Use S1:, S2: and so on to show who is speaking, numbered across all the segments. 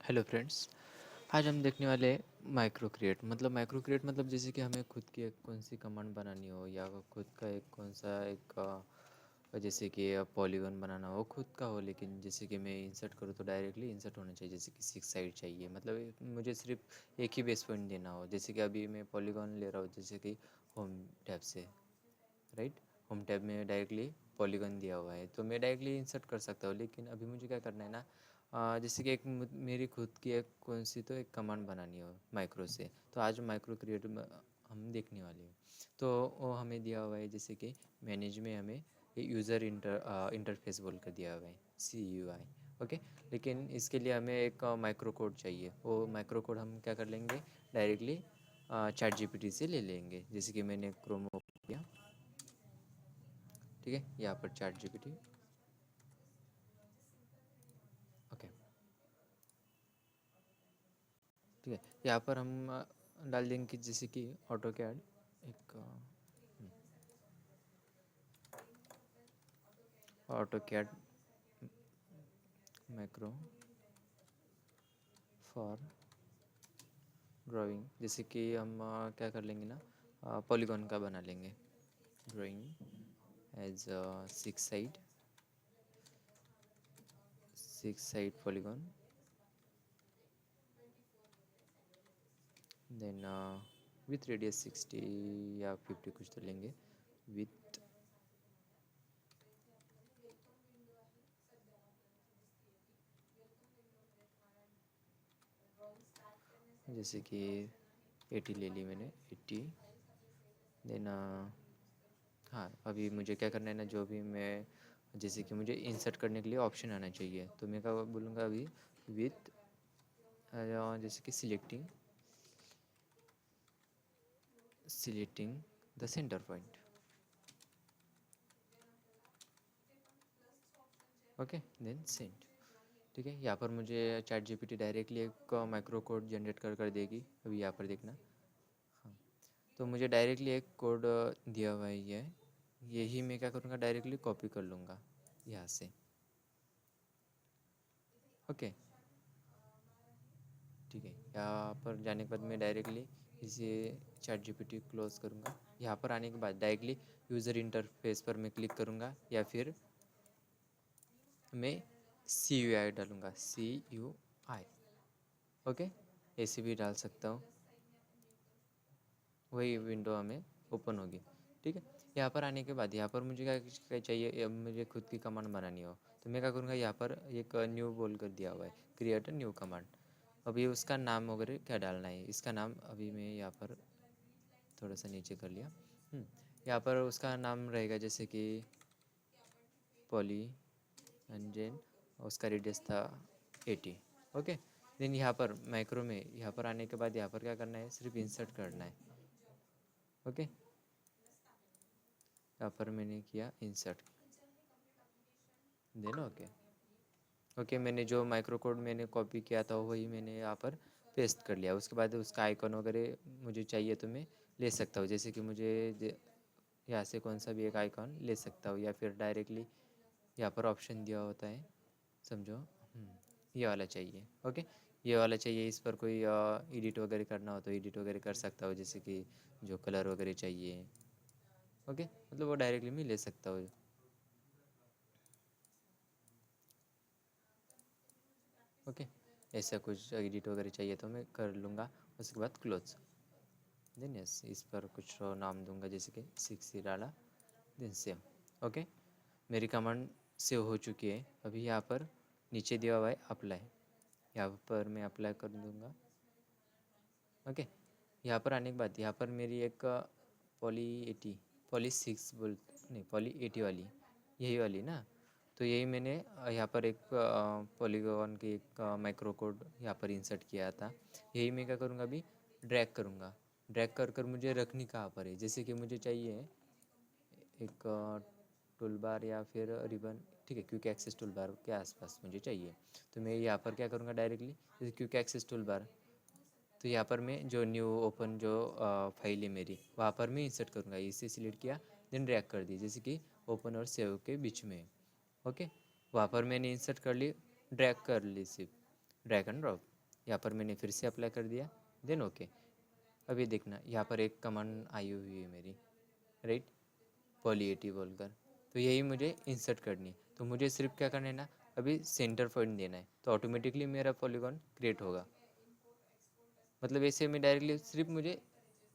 S1: Hello friends. आज हम देखने वाले हैं माइक्रो क्रिएट मतलब जैसे कि हमें खुद की एक कौन सी कमांड बनानी हो या खुद का एक कौन सा एक जैसे कि पॉलीगन बनाना हो खुद का हो, लेकिन जैसे कि मैं इंसर्ट करूँ तो डायरेक्टली इंसर्ट होना चाहिए। जैसे कि 6 साइड चाहिए, मतलब मुझे सिर्फ एक ही बेस पॉइंट देना हो। जैसे कि अभी मैं पॉलीगन ले रहा हूँ जैसे कि होम टैब से, राइट। होम टैब में डायरेक्टली पॉलीगन दिया हुआ है तो मैं डायरेक्टली इंसर्ट कर सकता हूँ। लेकिन अभी मुझे क्या करना है ना, जैसे कि मेरी खुद की एक कौन सी तो एक कमांड बनानी हो माइक्रो से। तो आज माइक्रो क्रिएट हम देखने वाले हैं। तो वो हमें दिया हुआ है जैसे कि मैनेज में हमें ये यूज़र इंटरफेस बोल कर दिया हुआ है, CUI। ओके, लेकिन इसके लिए हमें एक माइक्रो कोड चाहिए। वो माइक्रो कोड हम क्या कर लेंगे, डायरेक्टली चैट जीपीटी से ले लेंगे। जैसे कि मैंने क्रोम ओपन किया, ठीक है, यहाँ पर चैट जीपीटी। ओके, ठीक है, यहाँ पर हम डाल देंगे कि जैसे कि ऑटो कैड एक auto CAD macro for drawing. जैसे कि हम क्या कर लेंगे ना, पॉलीगॉन का बना लेंगे। Drawing as 6 side polygon, then with radius 60 या 50 कुछ तो लेंगे। विथ जैसे कि 80 ले ली मैंने, 80। देन हाँ, अभी मुझे क्या करना है ना, जो भी मैं जैसे कि मुझे इंसर्ट करने के लिए ऑप्शन आना चाहिए। तो मैं क्या बोलूँगा अभी, विथ जैसे कि selecting the centre point. Okay, then send. ठीक है, यहाँ पर मुझे चैट जीपीटी डायरेक्टली एक माइक्रो कोड जनरेट कर देगी। अभी यहाँ पर देखना। हाँ, तो मुझे डायरेक्टली एक कोड दिया हुआ है ये। यही मैं क्या करूँगा, डायरेक्टली कॉपी कर लूँगा यहाँ से। ओके, ठीक है, यहाँ पर जाने के बाद मैं डायरेक्टली इसे चैट जीपीटी क्लोज करूँगा। यहाँ पर आने के बाद डायरेक्टली यूज़र इंटरफेस पर मैं क्लिक करूँगा, या फिर मैं CUI डालूँगा, CUI। ओके, ऐसे भी डाल सकता हूँ, वही विंडो हमें ओपन होगी। ठीक है, यहाँ पर आने के बाद यहाँ पर मुझे क्या चाहिए, मुझे खुद की कमांड बनानी हो। तो मैं क्या करूँगा, यहाँ पर एक न्यू बोल कर दिया हुआ है, क्रिएट अ न्यू कमांड। अभी उसका नाम वगैरह क्या डालना है, इसका नाम अभी मैं यहाँ पर थोड़ा सा नीचे कर लिया। यहाँ पर उसका नाम रहेगा जैसे कि पॉली एंजन, उसका रेडियस था 80। ओके, देन यहाँ पर माइक्रो में यहाँ पर आने के बाद यहाँ पर क्या करना है, सिर्फ इंसर्ट करना है। ओके, यहाँ पर मैंने किया इंसर्ट, देन ओके। ओके, मैंने जो माइक्रो कोड मैंने कॉपी किया था वही मैंने यहाँ पर पेस्ट कर लिया। उसके बाद उसका आइकॉन वगैरह मुझे चाहिए तो मैं ले सकता हूँ। जैसे कि मुझे यहाँ से कौन सा भी एक आइकॉन ले सकता हूँ, या फिर डायरेक्टली यहाँ पर ऑप्शन दिया होता है, समझो। ये वाला चाहिए। ओके, ये वाला चाहिए। इस पर कोई एडिट वगैरह करना हो तो एडिट वगैरह कर सकता हो, जैसे कि जो कलर वगैरह चाहिए। ओके, मतलब वो डायरेक्टली मैं ले सकता हूँ। ओके, ऐसा कुछ एडिट वगैरह चाहिए तो मैं कर लूँगा। उसके बाद क्लोज, देन यस, इस पर कुछ नाम दूंगा जैसे कि 6 ही डाला, देन सेव। ओके, मेरी कमांड सेव हो चुकी है। अभी यहाँ पर नीचे दिया हुआ है अप्लाई, यहाँ पर मैं अप्लाई कर दूँगा। ओके, यहाँ पर आने के बाद यहाँ पर मेरी एक पॉली 6 बोल, नहीं, पॉली 80 वाली, यही वाली ना। तो यही मैंने यहाँ पर एक पॉलीगॉन की एक माइक्रो कोड यहाँ पर इंसर्ट किया था। यही मैं क्या करूँगा, अभी ड्रैग करूँगा। ड्रैग कर कर मुझे रखनी कहाँ पर है, जैसे कि मुझे चाहिए एक टूल बार या फिर रिबन। ठीक है, क्विक एक्सेस टूल बार के आसपास मुझे चाहिए। तो मैं यहाँ पर क्या करूँगा, डायरेक्टली जैसे क्विक एक्सेस टूल बार, तो यहाँ पर मैं जो न्यू ओपन जो फाइल है मेरी, वहाँ पर मैं इंसर्ट करूँगा। इसे सिलेक्ट किया, देन ड्रैग कर दी, जैसे कि ओपन और सेव के बीच में। ओके, वहाँ पर मैंने इंसर्ट कर ली, ड्रैग कर ली, सिर्फ ड्रैग एंड ड्रॉप। यहाँ पर मैंने फिर से अप्लाई कर दिया, देन ओके। अभी देखना यहाँ पर एक कमांड आई हुई है मेरी, राइट, पॉली80 बोलकर, तो यही मुझे इंसर्ट करनी है। तो मुझे सिर्फ क्या करना है ना, अभी सेंटर पॉइंट देना है, तो ऑटोमेटिकली मेरा पॉलीगॉन क्रिएट होगा। मतलब ऐसे में डायरेक्टली सिर्फ मुझे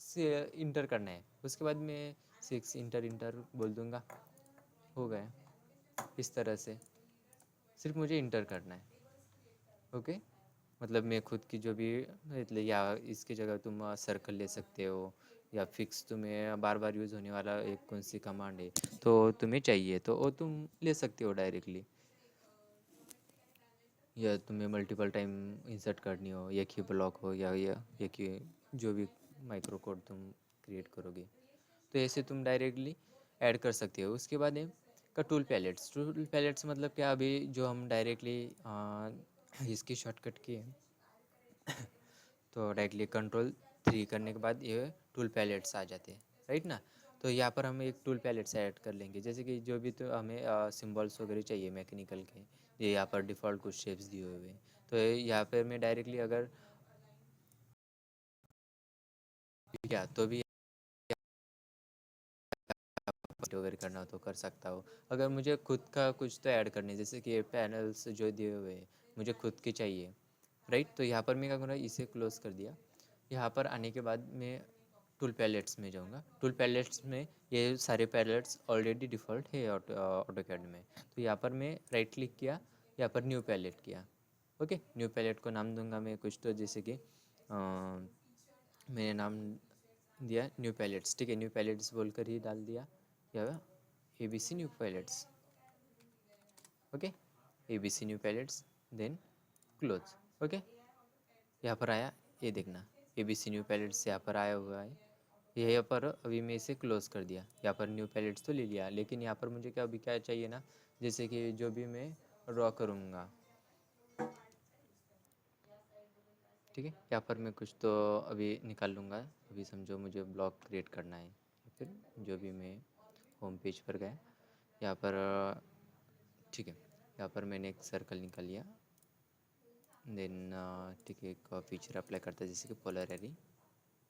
S1: से इंटर करना है, उसके बाद मैं 6 इंटर इंटर बोल दूँगा, हो गया। इस तरह से सिर्फ मुझे इंटर करना है, ओके। मतलब मैं खुद की जो भी, मतलब या इसकी जगह तुम सर्कल ले सकते हो, या फिक्स तुम्हें बार बार यूज़ होने वाला एक कौन सी कमांड है तो तुम्हें चाहिए तो वो तुम ले सकते हो डायरेक्टली, या तुम्हें मल्टीपल टाइम इंसर्ट करनी हो, एक ही ब्लॉक हो या एक ही जो भी माइक्रो कोड तुम क्रिएट करोगे, तो ऐसे तुम डायरेक्टली ऐड कर सकते हो। उसके बाद है का टूल पैलेट्स मतलब क्या, अभी जो हम डायरेक्टली इसकी शॉर्टकट की है, तो डायरेक्टली कंट्रोल 3 करने के बाद ये टूल पैलेट्स आ जाते हैं, राइट ना। तो यहाँ पर हम एक टूल पैलेट्स ऐड कर लेंगे, जैसे कि जो भी तो हमें सिंबल्स वगैरह चाहिए मैकेनिकल के, ये यहाँ पर डिफ़ॉल्ट कुछ शेप्स दिए हुए हैं, तो यहाँ पर मैं डायरेक्टली अगर क्या तो भी वगैरह करना हो तो कर सकता हो। अगर मुझे खुद का कुछ तो ऐड करने, जैसे कि पैनल्स जो दिए हुए हैं मुझे खुद के चाहिए, राइट, तो यहाँ पर मैं क्या करूँगा, इसे क्लोज कर दिया। यहाँ पर आने के बाद मैं टूल पैलेट्स में जाऊँगा। टूल पैलेट्स में ये सारे पैलेट्स ऑलरेडी डिफ़ॉल्ट है ऑटोकैड में, तो यहाँ पर मैं राइट क्लिक किया, यहाँ पर न्यू पैलेट किया, ओके। न्यू पैलेट को नाम दूंगा मैं कुछ तो, जैसे कि मैंने नाम दिया न्यू पैलेट्स, ठीक है, न्यू पैलेट्स बोलकर ही डाल दिया, या ABC new pallets, okay, ABC new pallets, then close, okay. यहाँ पर आया, ये देखना ABC न्यू पैलेट्स यहाँ पर आया हुआ है, यहाँ पर अभी मैं इसे क्लोज कर दिया। यहाँ पर न्यू पैलेट्स तो ले लिया, लेकिन यहाँ पर मुझे क्या अभी क्या चाहिए ना, जैसे कि जो भी मैं ड्रॉ करूँगा, ठीक है, यहाँ पर मैं कुछ तो अभी निकाल लूँगा। अभी समझो मुझे ब्लॉक क्रिएट करना है, फिर जो भी मैं होम पेज पर गया, यहाँ पर ठीक है, यहाँ पर मैंने एक सर्कल निकाल लिया, देन ठीक है, एक फीचर अप्लाई करता है जैसे कि पोलर एरी,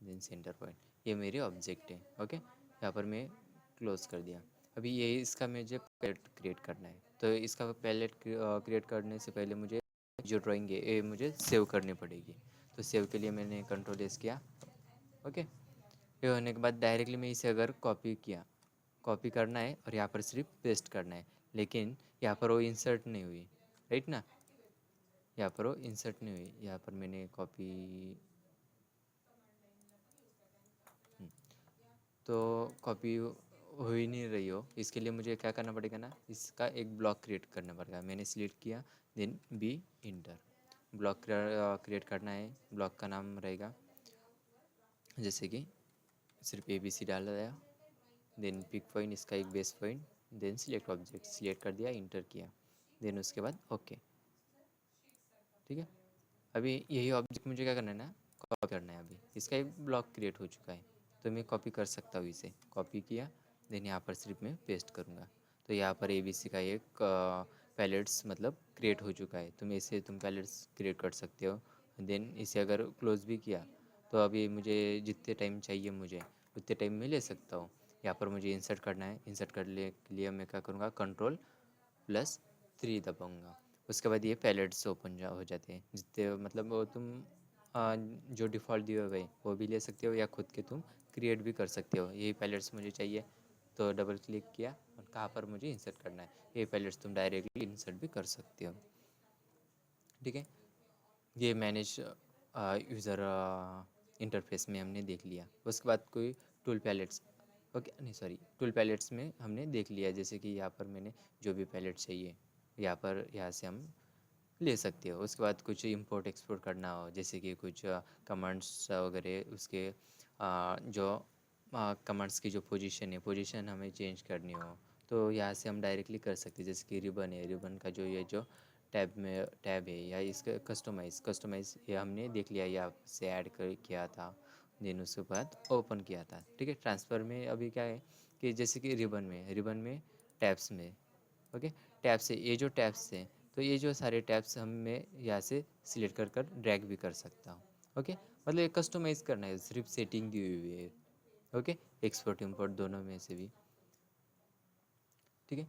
S1: देन सेंटर पॉइंट, ये मेरे ऑब्जेक्ट है, ओके। यहाँ पर मैं क्लोज कर दिया। अभी ये इसका मुझे पैलेट क्रिएट करना है, तो इसका पैलेट क्रिएट करने से पहले मुझे जो ड्राइंग है ये मुझे सेव करनी पड़ेगी, तो सेव के लिए मैंने कंट्रोल S किया, ओके। ये होने के बाद डायरेक्टली मैं इसे अगर कॉपी किया, कॉपी करना है और यहाँ पर सिर्फ पेस्ट करना है, लेकिन यहाँ पर वो इंसर्ट नहीं हुई, राइट ना, यहाँ पर वो इंसर्ट नहीं हुई, यहाँ पर मैंने कॉपी, तो कॉपी हो ही नहीं रही हो, इसके लिए मुझे क्या करना पड़ेगा ना, इसका एक ब्लॉक क्रिएट करना पड़ेगा। मैंने सिलेक्ट किया, then B enter, block create करना है, ब्लॉक का नाम रहेगा जैसे कि सिर्फ ABC डाल दिया, देन पिक पॉइंट इसका एक base point, then select object select कर दिया, इंटर किया, देन उसके बाद ओके, ठीक है। अभी यही ऑब्जेक्ट मुझे क्या करना है ना, कॉपी करना है। अभी इसका एक ब्लॉक क्रिएट हो चुका है, तो मैं कॉपी कर सकता हूँ इसे, कॉपी किया, देन यहाँ पर सिर्फ मैं पेस्ट करूँगा, तो यहाँ पर ABC का एक पैलेट्स मतलब क्रिएट हो चुका है। तुम ऐसे तुम पैलेट्स क्रिएट कर सकते हो। देन इसे अगर क्लोज भी किया, तो अभी मुझे जितने टाइम चाहिए मुझे उतने टाइम में ले सकता हूँ। यहाँ पर मुझे इंसर्ट करना है, इंसर्ट करने के लिए मैं क्या करूँगा, Ctrl+3 दबाऊँगा। उसके बाद ये पैलेट्स ओपन हो जाते हैं, जितने मतलब वो तुम जो डिफ़ॉल्ट दिए हुए वो भी ले सकते हो, या खुद के तुम क्रिएट भी कर सकते हो। यही पैलेट्स मुझे चाहिए, तो डबल क्लिक किया और कहाँ पर मुझे इंसर्ट करना है, ये पैलेट्स तुम डायरेक्टली इंसर्ट भी कर सकते हो, ठीक है। ये मैनेज यूज़र इंटरफेस में हमने देख लिया। उसके बाद कोई टूल पैलेट्स, ओके नहीं सॉरी, टूल पैलेट्स में हमने देख लिया, जैसे कि यहाँ पर मैंने जो भी पैलेट चाहिए यहाँ पर, यहाँ से हम ले सकते हो। उसके बाद कुछ इंपोर्ट एक्सपोर्ट करना हो, जैसे कि कुछ कमांड्स वगैरह, उसके जो कमांड्स की जो पोजीशन है, पोजीशन हमें चेंज करनी हो, तो यहाँ से हम डायरेक्टली कर सकते हैं। जैसे कि रिबन है, रिबन का जो ये जो टैब है, या इसका कस्टमाइज़ ये हमने देख लिया, यहाँ से ऐड कर किया था, देन उसके बाद ओपन किया था, ठीक है। ट्रांसफ़र में अभी क्या है कि जैसे कि रिबन में टैब्स में, ओके, टैब से ये जो टैब्स हैं, तो ये जो सारे टैब्स हम मैं यहाँ से सिलेक्ट कर कर ड्रैग भी कर सकता हूँ। ओके, मतलब ये कस्टमाइज़ करना है, सिर्फ सेटिंग दी हुई है। ओके, एक्सपोर्ट इम्पोर्ट दोनों में से भी। ठीक है,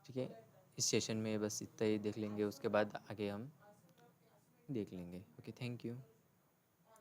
S1: ठीक है, इस सेशन में बस इतना ही देख लेंगे, उसके बाद आगे हम देख लेंगे। Okay, thank you.